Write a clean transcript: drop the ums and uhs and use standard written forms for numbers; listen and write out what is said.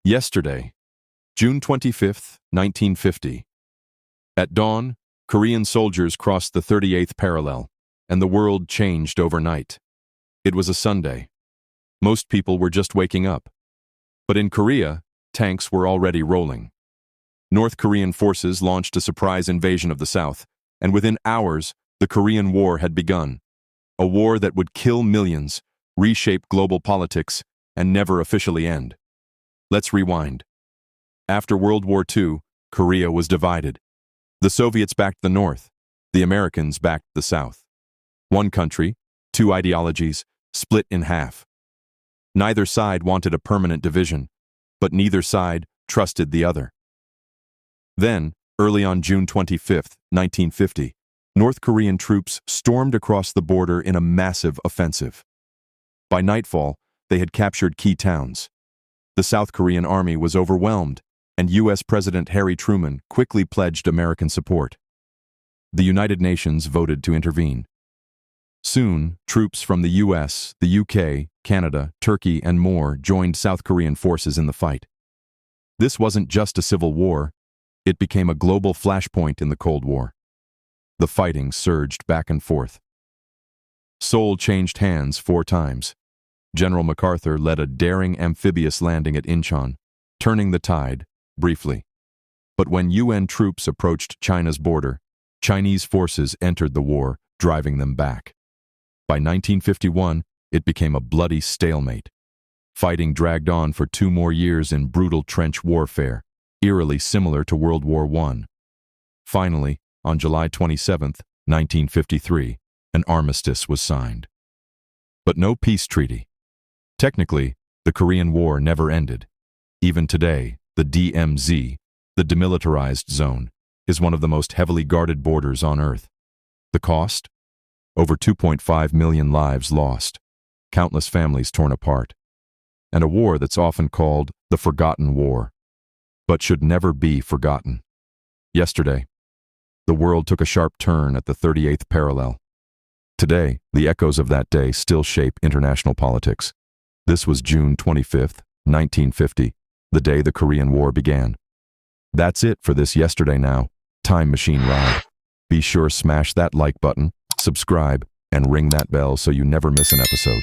Yesterday, June 25th, 1950. At dawn, Korean soldiers crossed the 38th parallel, and the world changed overnight. It was a Sunday. Most people were just waking up. But in Korea, tanks were already rolling. North Korean forces launched a surprise invasion of the South, and within hours, the Korean War had begun. A war that would kill millions, reshape global politics, and never officially end. Let's rewind. After World War II, Korea was divided. The Soviets backed the North. The Americans backed the South. One country, two ideologies, split in half. Neither side wanted a permanent division, but neither side trusted the other. Then, early on June 25, 1950, North Korean troops stormed across the border in a massive offensive. By nightfall, they had captured key towns. The South Korean army was overwhelmed, and U.S. President Harry Truman quickly pledged American support. The United Nations voted to intervene. Soon, troops from the U.S., the U.K., Canada, Turkey, and more joined South Korean forces in the fight. This wasn't just a civil war, it became a global flashpoint in the Cold War. The fighting surged back and forth. Seoul changed hands 4 times. General MacArthur led a daring amphibious landing at Incheon, turning the tide, briefly. But when UN troops approached China's border, Chinese forces entered the war, driving them back. By 1951, it became a bloody stalemate. Fighting dragged on for 2 more years in brutal trench warfare, eerily similar to World War I. Finally, on July 27, 1953, an armistice was signed. But no peace treaty. Technically, the Korean War never ended. Even today, the DMZ, the demilitarized zone, is one of the most heavily guarded borders on Earth. The cost? Over 2.5 million lives lost, countless families torn apart, and a war that's often called the Forgotten War, but should never be forgotten. Yesterday, the world took a sharp turn at the 38th parallel. Today, the echoes of that day still shape international politics. This was June 25, 1950, the day the Korean War began. That's it for this Yesterday Now Time Machine ride. Be sure smash that like button, subscribe, and ring that bell so you never miss an episode.